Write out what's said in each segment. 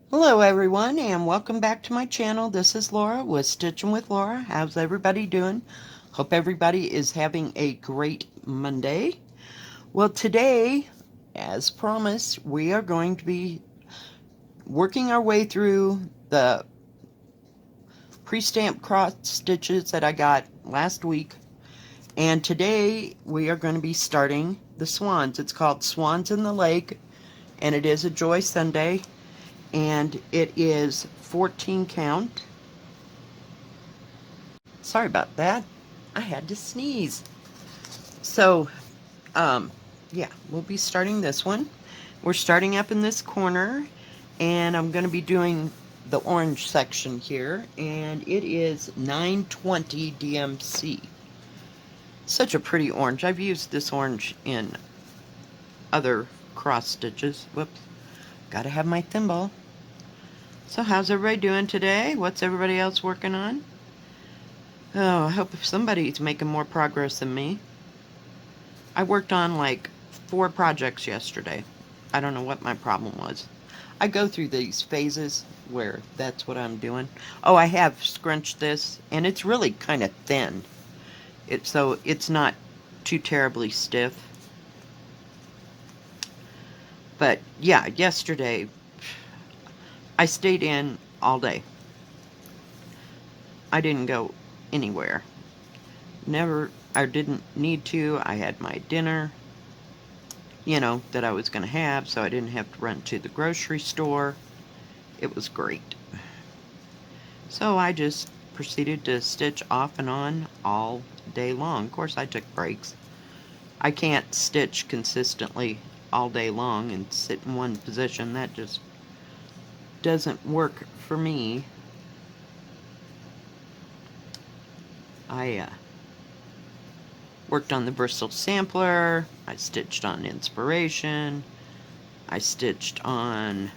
Hello everyone and welcome back to my channel. This is Laura with Stitchin with Laura. How's everybody doing? Hope everybody is having a great Monday. Well, today, as promised, we are going to be working our way through the pre-stamped cross stitches that I got last week. And today we are going to be starting the Swans. It's called Swans in the Lake, and it is a Joy Sunday, and it is 14 count. Sorry about that. I had to sneeze. So, yeah, we'll be starting this one. We're starting up in this corner, and I'm going to be doing the orange section here, and it is 920 DMC. Such a pretty orange. I've used this orange in other cross stitches. Whoops. Gotta have my thimble. So how's everybody doing today? What's everybody else working on? Oh, I hope somebody's making more progress than me. I worked on like 4 projects yesterday. I don't know what my problem was. I go through these phases where that's what I'm doing. Oh, I have scrunched this, and it's really kind of thin. So it's not too terribly stiff. But yeah, yesterday I stayed in all day. I didn't go anywhere. I didn't need to. I had my dinner, that I was going to have, so I didn't have to run to the grocery store. It was great. So I just proceeded to stitch off and on all day long. Of course, I took breaks. I can't stitch consistently all day long and sit in one position. That just doesn't work for me. I worked on the Bristol sampler. I stitched on Inspiration. I stitched on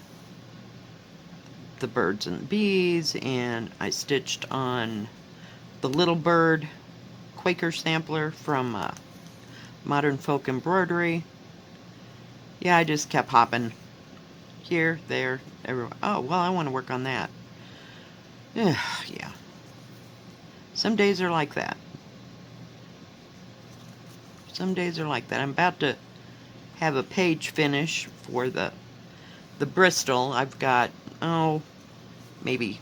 the birds and the bees, and I stitched on the little bird Quaker sampler from Modern Folk Embroidery. Yeah, I just kept hopping here, there, everywhere. Oh, well, I want to work on that. Yeah. Some days are like that. Some days are like that. I'm about to have a page finish for the Bristol. I've got, maybe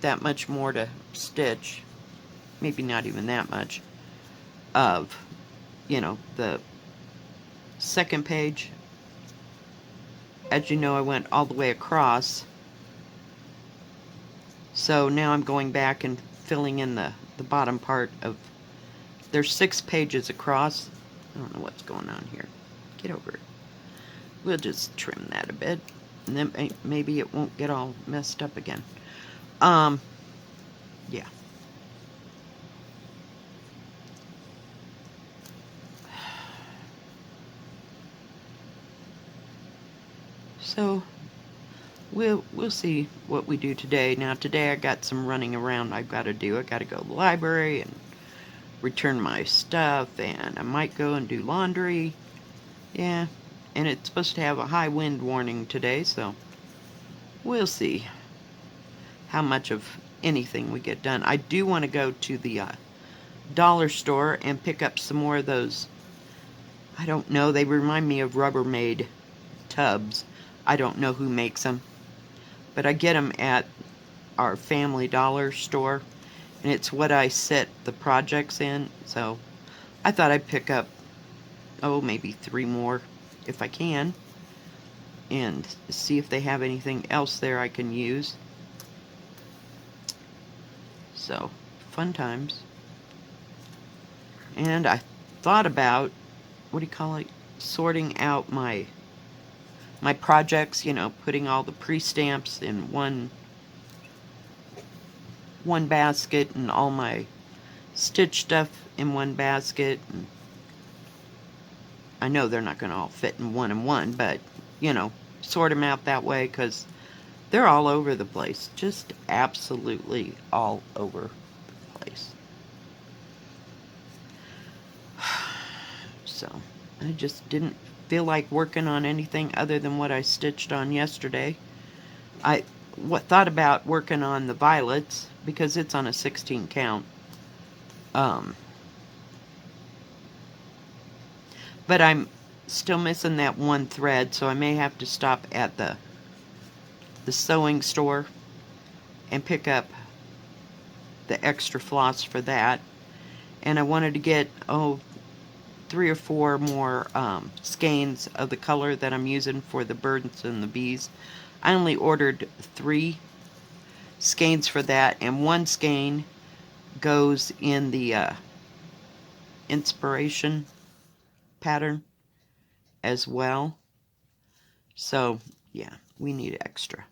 that much more to stitch. Maybe not even that much of, the second page. As you know, I went all the way across. So now I'm going back and filling in the bottom part of, there's 6 pages across. I don't know what's going on here. Get over it. We'll just trim that a bit, and then maybe it won't get all messed up again. Yeah. So we'll see what we do today. Now today I got some running around I've got to do. I got to go to the library and return my stuff, and I might go and do laundry. Yeah, and it's supposed to have a high wind warning today, so we'll see how much of anything we get done. I do want to go to the dollar store and pick up some more of those. I don't know, they remind me of Rubbermaid tubs. I don't know who makes them, but I get them at our family dollar store, and it's what I set the projects in. So I thought I'd pick up, maybe 3 more if I can, and see if they have anything else there I can use. So, fun times. And I thought about, sorting out my projects, putting all the pre-stamps in one basket, and all my stitch stuff in one basket. And I know they're not going to all fit in one, but, sort them out that way, because they're all over the place. Just absolutely all over the place. So, I just didn't feel like working on anything other than what I stitched on yesterday. I thought about working on the violets because it's on a 16 count. Um, but I'm still missing that one thread, so I may have to stop at the sewing store and pick up the extra floss for that. And I wanted to get, 3 or 4 more skeins of the color that I'm using for the birds and the bees. I only ordered 3 skeins for that, and 1 skein goes in the inspiration pattern as well. So, yeah, we need extra.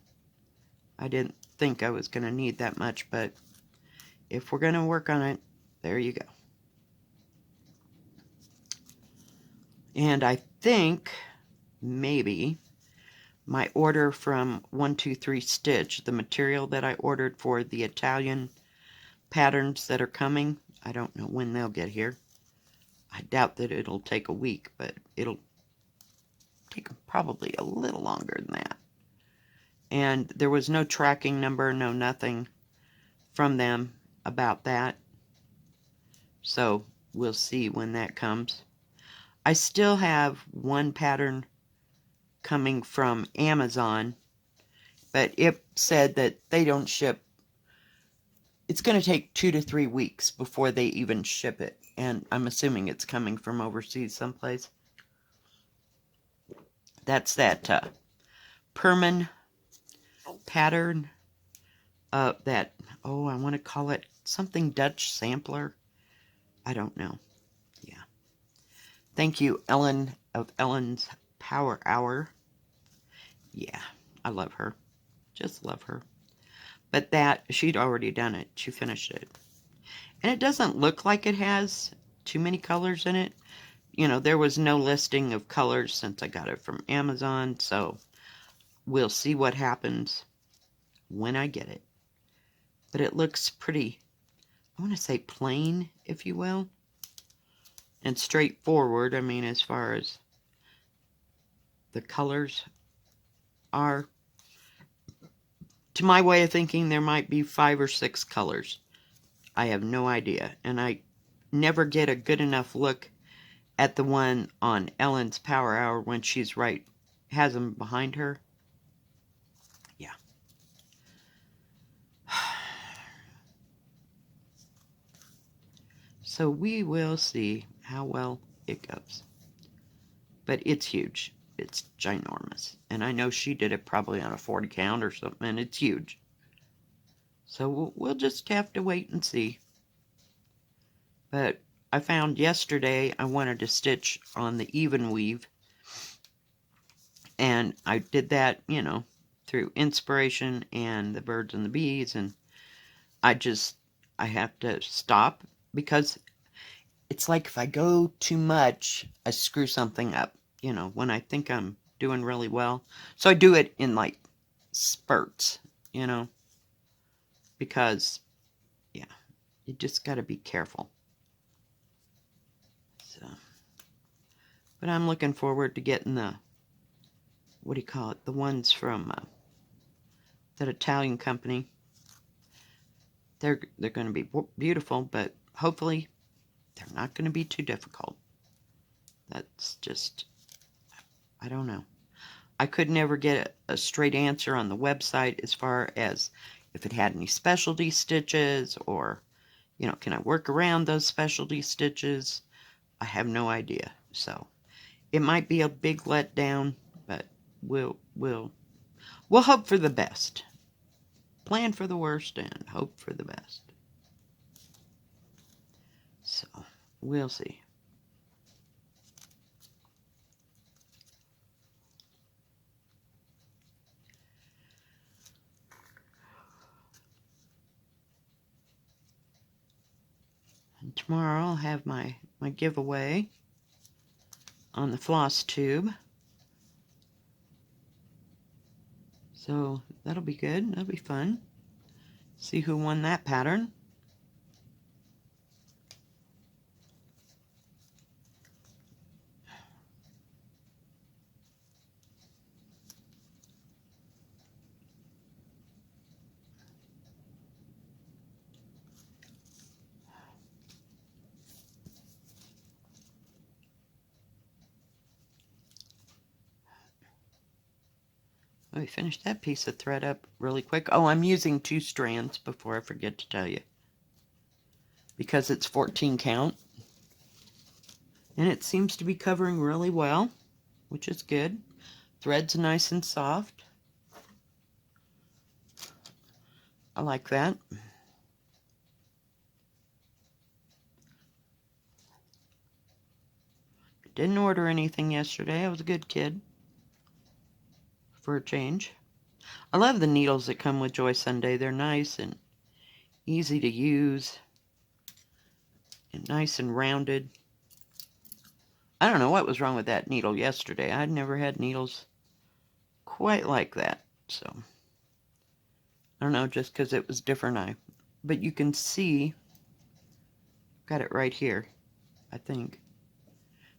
I didn't think I was going to need that much, but if we're going to work on it, there you go. And I think maybe my order from 123 Stitch, the material that I ordered for the Italian patterns that are coming, I don't know when they'll get here. I doubt that it'll take a week, but it'll take probably a little longer than that. And there was no tracking number, no nothing from them about that. So we'll see when that comes. I still have one pattern coming from Amazon, but it said that they don't ship. It's going to take 2 to 3 weeks before they even ship it. And I'm assuming it's coming from overseas someplace. That's that Perman pattern. I want to call it something Dutch sampler. I don't know. Yeah. Thank you, Ellen of Ellen's Power Hour. Yeah, I love her. Just love her. But that, she'd already done it. She finished it. And it doesn't look like it has too many colors in it. You know, there was no listing of colors since I got it from Amazon, so we'll see what happens when I get it. But it looks pretty, I want to say plain, if you will, and straightforward. I mean, as far as the colors are. To my way of thinking, there might be 5 or 6 colors. I have no idea, and I never get a good enough look at the one on Ellen's Power Hour when she's has them behind her. Yeah. So we will see how well it goes. But it's huge. It's ginormous. And I know she did it probably on a 40 count or something, and it's huge. So we'll just have to wait and see. But I found yesterday I wanted to stitch on the even weave. And I did that, through inspiration and the birds and the bees. And I have to stop because it's like if I go too much, I screw something up, when I think I'm doing really well. So I do it in like spurts, because, yeah, you just got to be careful. So, but I'm looking forward to getting the, the ones from that Italian company. They're going to be beautiful, but hopefully they're not going to be too difficult. That's just, I don't know. I could never get a straight answer on the website as far as if it had any specialty stitches or, can I work around those specialty stitches? I have no idea. So it might be a big letdown, but we'll hope for the best. Plan for the worst and hope for the best. So we'll see. And tomorrow I'll have my giveaway on the floss tube. So that'll be good. That'll be fun. See who won that pattern. Let me finish that piece of thread up really quick. Oh, I'm using 2 strands before I forget to tell you. Because it's 14 count. And it seems to be covering really well, which is good. Thread's nice and soft. I like that. Didn't order anything yesterday. I was a good kid. For a change. I love the needles that come with Joy Sunday. They're nice and easy to use. And nice and rounded. I don't know what was wrong with that needle yesterday. I'd never had needles quite like that. So, I don't know, just because it was different. But you can see, got it right here, I think.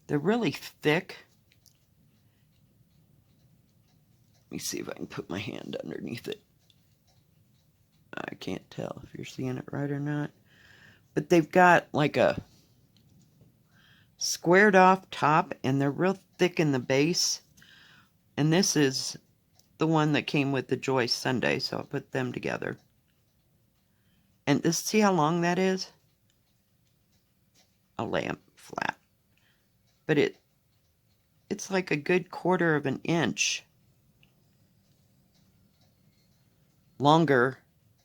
They're really thick. Let me see if I can put my hand underneath it. I can't tell if you're seeing it right or not. But they've got like a squared off top, and they're real thick in the base. And this is the one that came with the Joy Sunday, so I'll put them together. And this, see how long that is? I'll lay them flat. But it's like a good 1/4 of an inch longer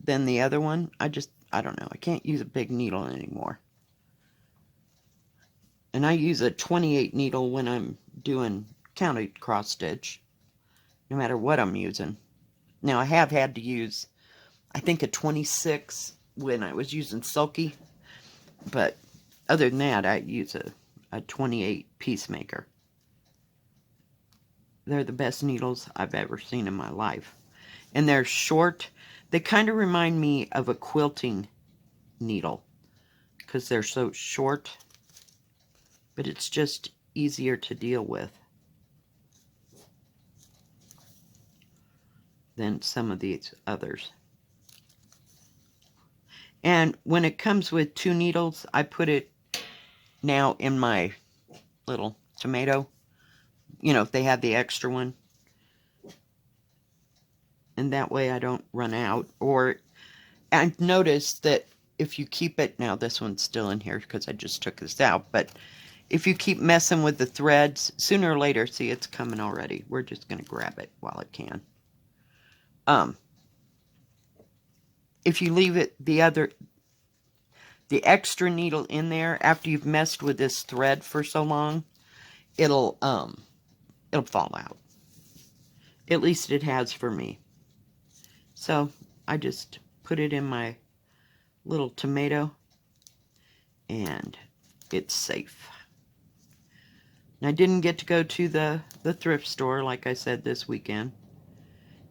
than the other one. I don't know. I can't use a big needle anymore. And I use a 28 needle when I'm doing counted cross stitch, no matter what I'm using. Now, I have had to use, I think, a 26 when I was using Sulky, but other than that, I use a 28 Peacemaker. They're the best needles I've ever seen in my life. And they're short. They kind of remind me of a quilting needle because they're so short, but it's just easier to deal with than some of these others. And when it comes with 2 needles, I put it now in my little tomato. You know, if they have the extra one. And that way I don't run out. Or I've noticed that if you keep it, now this one's still in here because I just took this out, but if you keep messing with the threads, sooner or later, see, it's coming already. We're just going to grab it while it can. If you leave it, the extra needle in there, after you've messed with this thread for so long, it'll fall out. At least it has for me. So I just put it in my little tomato and it's safe. And I didn't get to go to the thrift store, like I said, this weekend.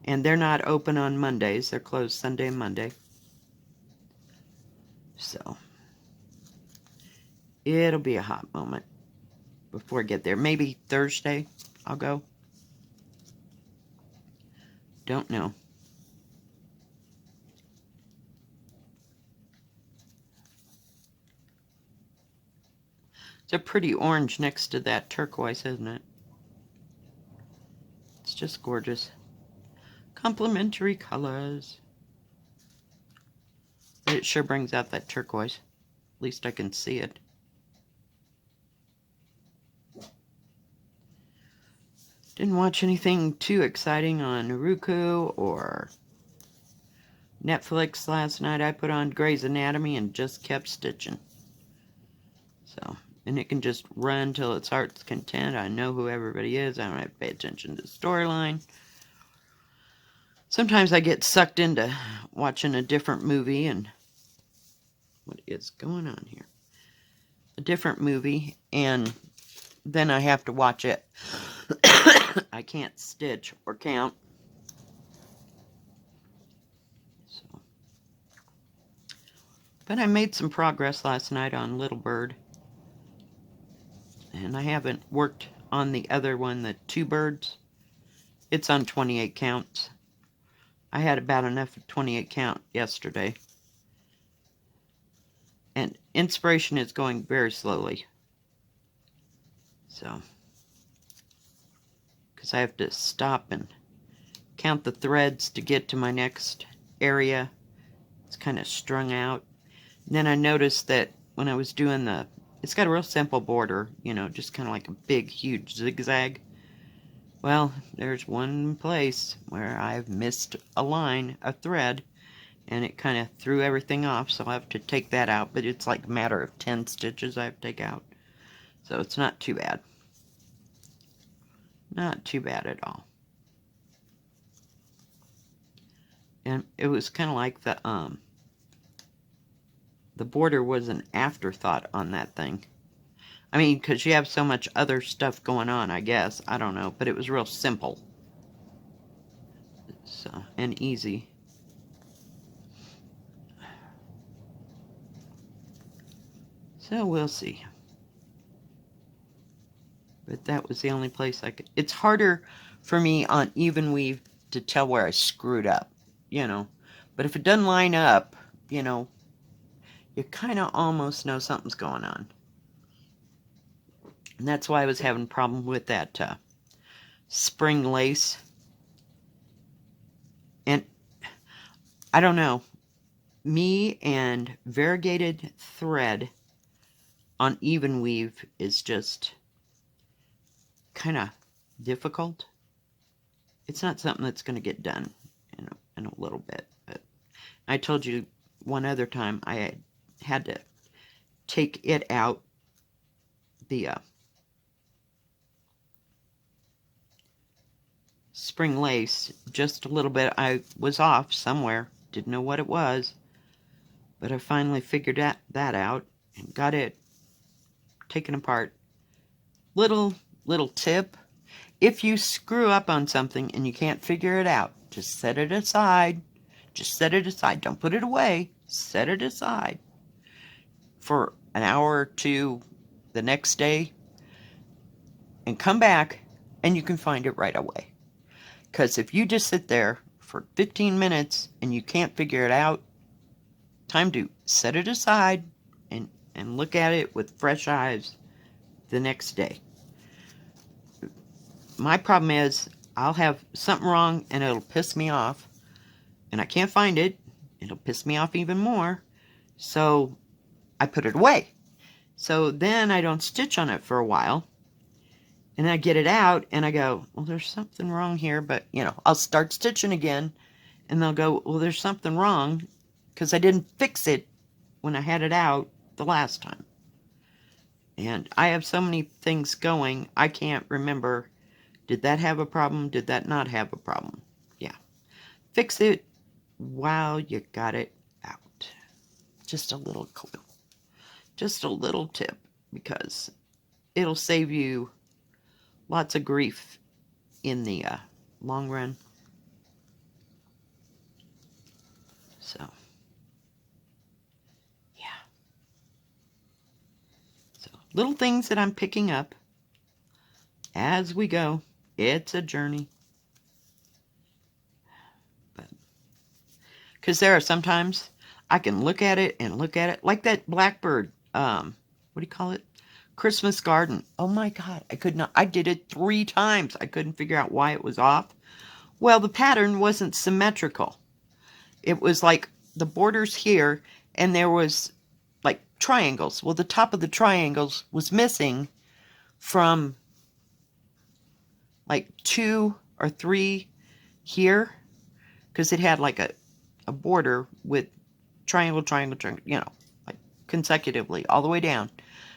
And they're not open on Mondays. They're closed Sunday and Monday. So it'll be a hot moment before I get there. Maybe Thursday I'll go. Don't know. It's a pretty orange next to that turquoise, isn't it? It's just gorgeous. Complementary colors. But it sure brings out that turquoise. At least I can see it. Didn't watch anything too exciting on Roku or Netflix last night. I put on Grey's Anatomy and just kept stitching. So, and it can just run till its heart's content. I know who everybody is. I don't have to pay attention to the storyline. Sometimes I get sucked into watching a different movie and what is going on here? A different movie, and then I have to watch it. I can't stitch or count. So. But I made some progress last night on Little Bird. And I haven't worked on the other one, the 2 birds. It's on 28 counts. I had about enough of 28 count yesterday. And inspiration is going very slowly. So, because I have to stop and count the threads to get to my next area. It's kind of strung out. And then I noticed that when I was doing it's got a real simple border, you know, just kind of like a big, huge zigzag. Well, there's one place where I've missed a line, a thread, and it kind of threw everything off, so I'll have to take that out, but it's like a matter of 10 stitches I have to take out. So it's not too bad. Not too bad at all. And it was kind of like the border was an afterthought on that thing. I mean, because you have so much other stuff going on, I guess. I don't know, but it was real simple. So, and easy. So we'll see. But that was the only place I could. It's harder for me on even weave to tell where I screwed up, you know. But if it doesn't line up, you know, you kind of almost know something's going on. And that's why I was having a problem with that spring lace. And I don't know, me and variegated thread on even weave is just kind of difficult. It's not something that's going to get done in a little bit. But I told you one other time I had to take it out, the spring lace, just a little bit. I was off somewhere, didn't know what it was, but I finally figured that out and got it taken apart. Little tip: if you screw up on something and you can't figure it out, just set it aside. Just set it aside. Don't put it away. Set it aside for an hour or two the next day and come back and you can find it right away. Because if you just sit there for 15 minutes and you can't figure it out, time to set it aside and look at it with fresh eyes the next day. My problem is I'll have something wrong and it'll piss me off, and I can't find it. It'll piss me off even more, so I put it away. So then I don't stitch on it for a while, and I get it out and I go, well, there's something wrong here, but you know, I'll start stitching again and they'll go, well, there's something wrong because I didn't fix it when I had it out the last time. And I have so many things going, I can't remember, did that have a problem? Did that not have a problem? Yeah. Fix it while you got it out. Just a little clue. Just a little tip, because it'll save you lots of grief in the long run. So, yeah. So, little things that I'm picking up as we go. It's a journey. But, because there are sometimes I can look at it and look at it, like that blackbird, what do you call it? Christmas garden. Oh my God, I could not. I did it 3 times. I couldn't figure out why it was off. Well, the pattern wasn't symmetrical. It was like the borders here, and there was like triangles. Well, the top of the triangles was missing from like 2 or 3 here, because it had like a border with triangle, triangle, triangle, you know, like consecutively all the way down.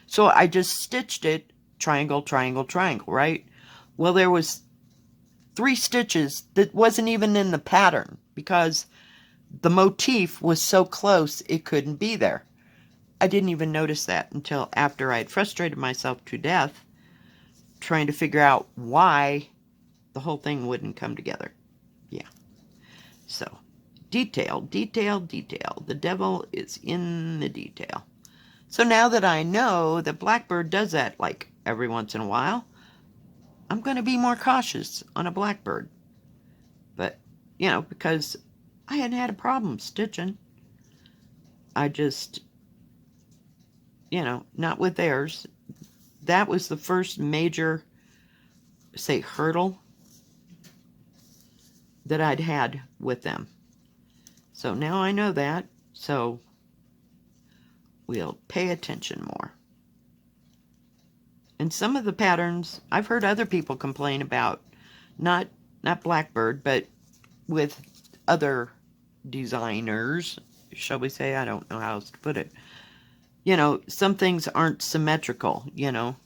So I just stitched it triangle, triangle, triangle, right? Well, there was 3 stitches that wasn't even in the pattern because the motif was so close it couldn't be there. I didn't even notice that until after I had frustrated myself to death trying to figure out why the whole thing wouldn't come together. Yeah. So, detail, detail, detail. The devil is in the detail. So now that I know that blackbird does that like every once in a while, I'm going to be more cautious on a blackbird. But, you know, because I hadn't had a problem stitching. I just, you know, not with theirs. That was the first major, say, hurdle that I'd had with them. So now I know that, so we'll pay attention more. And some of the patterns I've heard other people complain about, not Blackbird, but with other designers, shall we say, I don't know how else to put it. You know, some things aren't symmetrical, you know,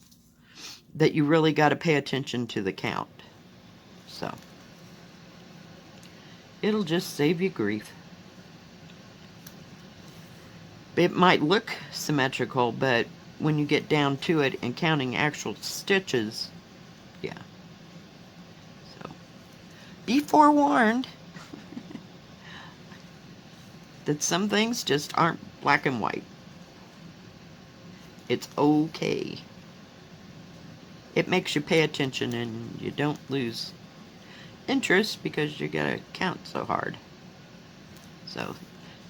that you really got to pay attention to the count. So, it'll just save you grief. It might look symmetrical, but when you get down to it and counting actual stitches, yeah. So, be forewarned that some things just aren't black and white. It's okay. It makes you pay attention and you don't lose interest because you gotta count so hard. So,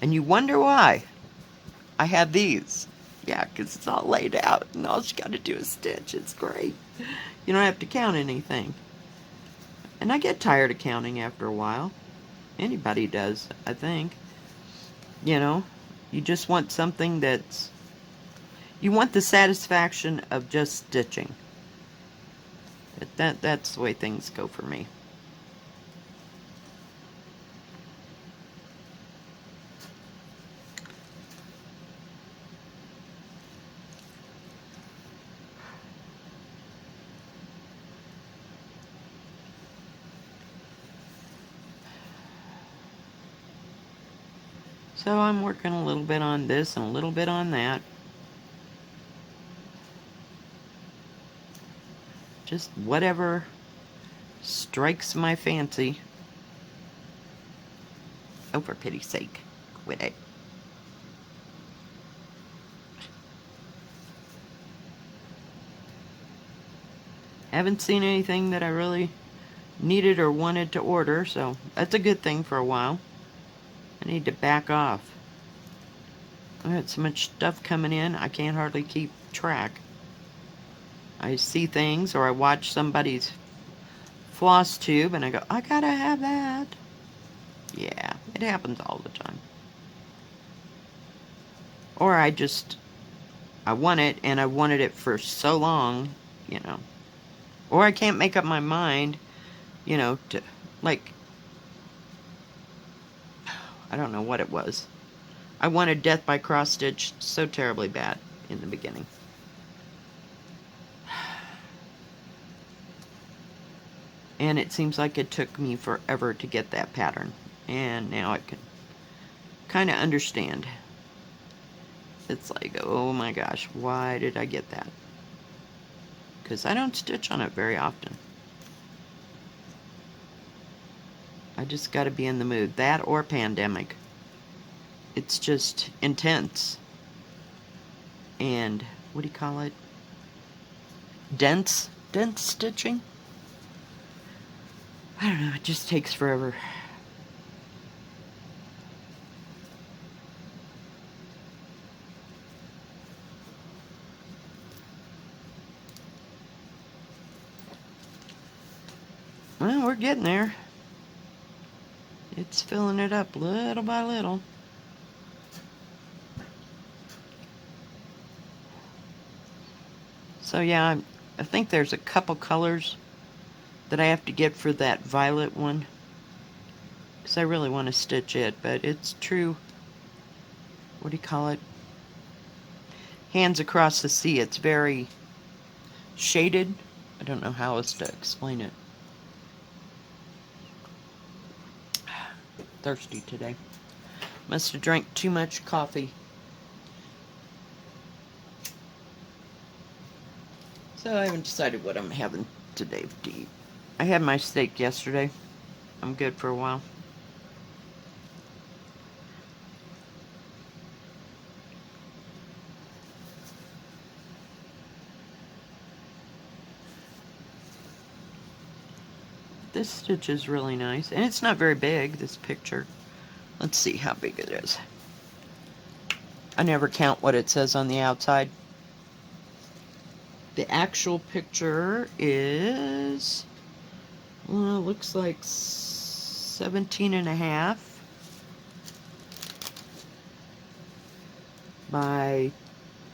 and you wonder why I have these. Yeah, because it's all laid out and all you gotta do is stitch. It's great. You don't have to count anything. And I get tired of counting after a while. Anybody does, I think. You know, you just want something that's... You want the satisfaction of just stitching. That's the way things go for me. So I'm working a little bit on this and a little bit on that. Just whatever strikes my fancy. Oh, for pity's sake, quit it. Haven't seen anything that I really needed or wanted to order, so that's a good thing for a while. I need to back off. I got so much stuff coming in, I can't hardly keep track. I see things, or I watch somebody's floss tube, and I go, I gotta have that. Yeah, it happens all the time. Or I want it, and I wanted it for so long, you know. Or I can't make up my mind, you know, to, like, I don't know what it was. I wanted Death by Cross Stitch so terribly bad in the beginning. And it seems like it took me forever to get that pattern. And now I can kind of understand. It's like, oh my gosh, why did I get that? Because I don't stitch on it very often. I just got to be in the mood. That or pandemic. It's just intense. And, what do you call it? Dense stitching? I don't know, it just takes forever. Well, we're getting there. It's filling it up little by little. So yeah, I think there's a couple colors that I have to get for that violet one, because I really want to stitch it, but it's true, what do you call it? Hands Across the Sea. It's very shaded. I don't know how else to explain it. Thirsty today. Must have drank too much coffee. So I haven't decided what I'm having today to eat. I had my steak yesterday. I'm good for a while. This stitch is really nice. And it's not very big, this picture. Let's see how big it is. I never count what it says on the outside. The actual picture is, well, looks like 17.5 by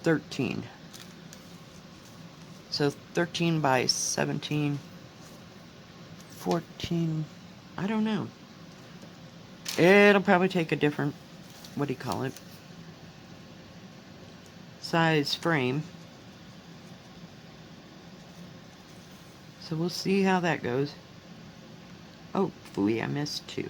13. So 13 by 17, 14, I don't know. It'll probably take a different, what do you call it, size frame. So we'll see how that goes. Oh, phooey, I missed 2.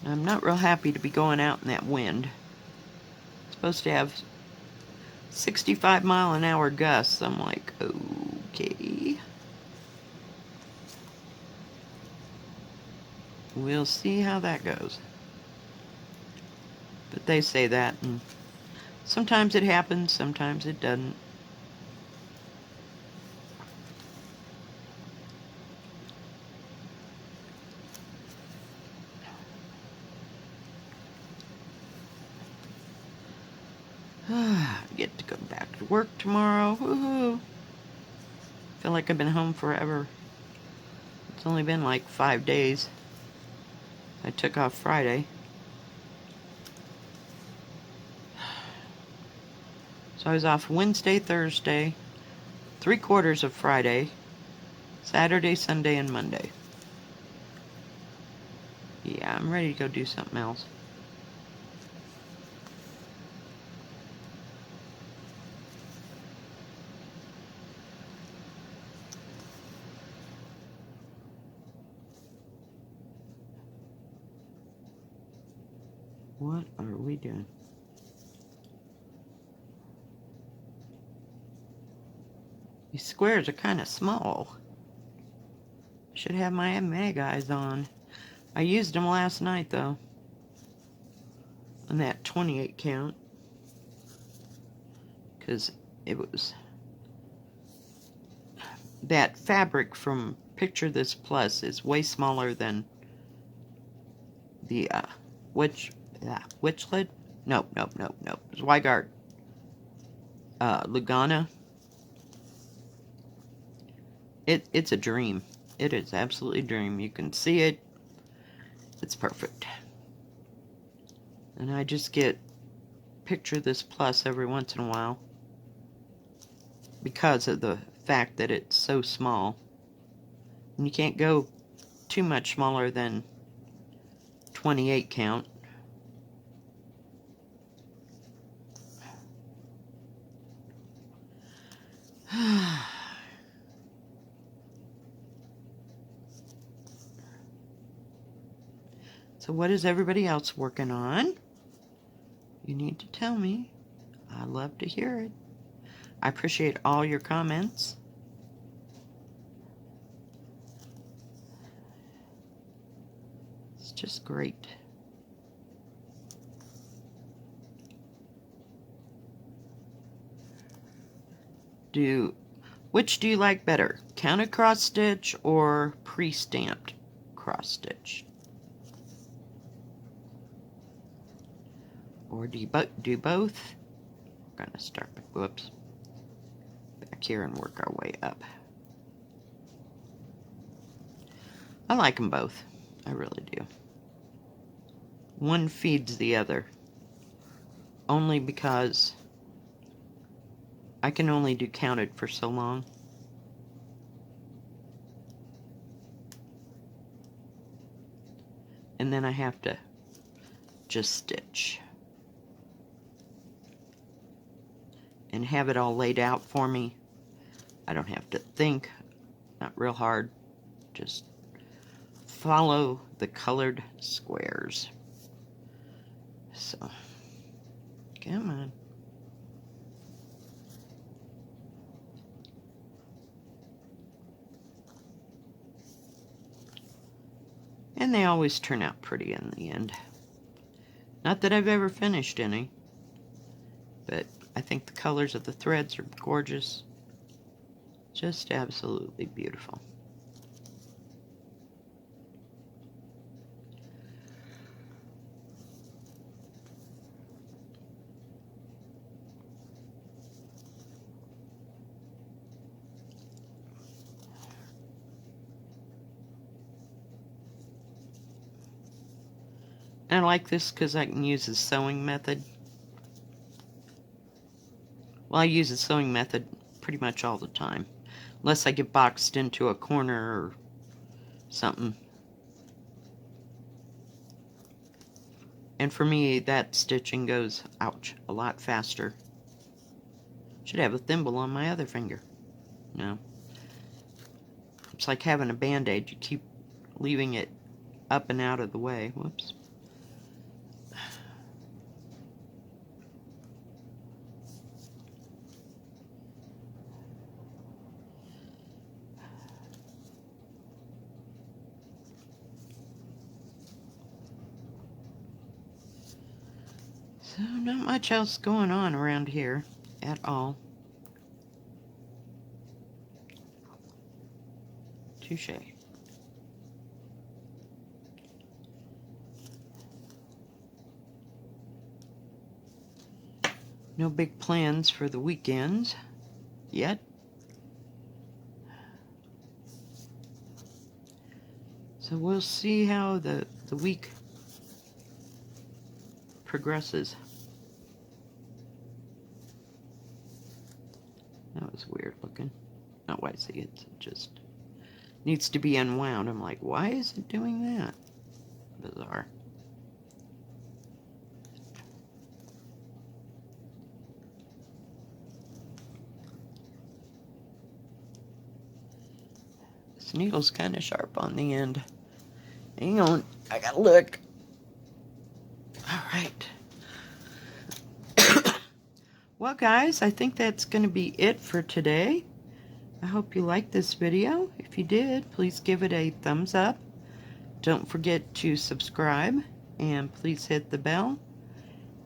I'm not real happy to be going out in that wind. It's supposed to have 65-mile-an-hour gusts. I'm like, okay. We'll see how that goes. But they say that, and sometimes it happens, sometimes it doesn't. I get to go back to work tomorrow. Woohoo! Feel like I've been home forever. It's only been like 5 days. I took off Friday. So I was off Wednesday, Thursday, 3/4 of Friday, Saturday, Sunday, and Monday. Yeah, I'm ready to go do something else. What are we doing? These squares are kind of small. Should have my mag eyes on. I used them last night though, on that 28 count, because it was that fabric from Picture This Plus is way smaller than the Witchlet? Nope. It's Weigart Lugana. It's a dream. It is absolutely a dream. You can see it. It's perfect. And I just get Picture This Plus every once in a while because of the fact that it's so small. And you can't go too much smaller than 28 count. So what is everybody else working on? You need to tell me. I love to hear it. I appreciate all your comments. It's just great. Which do you like better? Counted cross stitch or pre-stamped cross stitch? Or do you do both? We're gonna start, whoops, back here and work our way up. I like them both. I really do. One feeds the other. Only because I can only do counted for so long. And then I have to just stitch. And have it all laid out for me. I don't have to think, not real hard. Just follow the colored squares. So, come on. And they always turn out pretty in the end. Not that I've ever finished any, but I think the colors of the threads are gorgeous. Just absolutely beautiful. I like this because I can use the sewing method. Well, I use the sewing method pretty much all the time. Unless I get boxed into a corner or something. And for me, that stitching goes, ouch, a lot faster. Should have a thimble on my other finger. No. It's like having a band-aid. You keep leaving it up and out of the way. Whoops. So, not much else going on around here at all. Touche. No big plans for the weekends yet. So we'll see how the week progresses. That was weird looking. Not why I see it just needs to be unwound. I'm like, why is it doing that? Bizarre. This needle's kind of sharp on the end. Hang on, I gotta look. Alright. Well guys, I think that's going to be it for today. I hope you liked this video. If you did, please give it a thumbs up. Don't forget to subscribe and please hit the bell.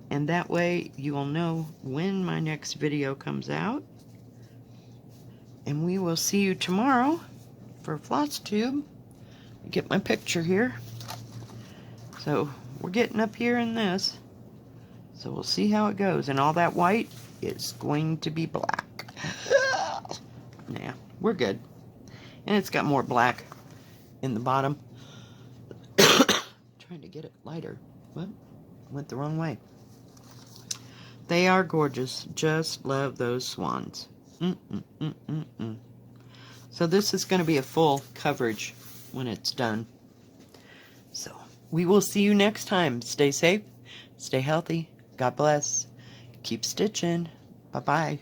And that way you will know when my next video comes out. And we will see you tomorrow for Floss Tube. Get my picture here. So we're getting up here in this. So we'll see how it goes. And all that white is going to be black. Yeah, we're good. And it's got more black in the bottom. Trying to get it lighter. Well, went the wrong way. They are gorgeous. Just love those swans. So this is going to be a full coverage when it's done. So we will see you next time. Stay safe. Stay healthy. God bless. Keep stitching. Bye-bye.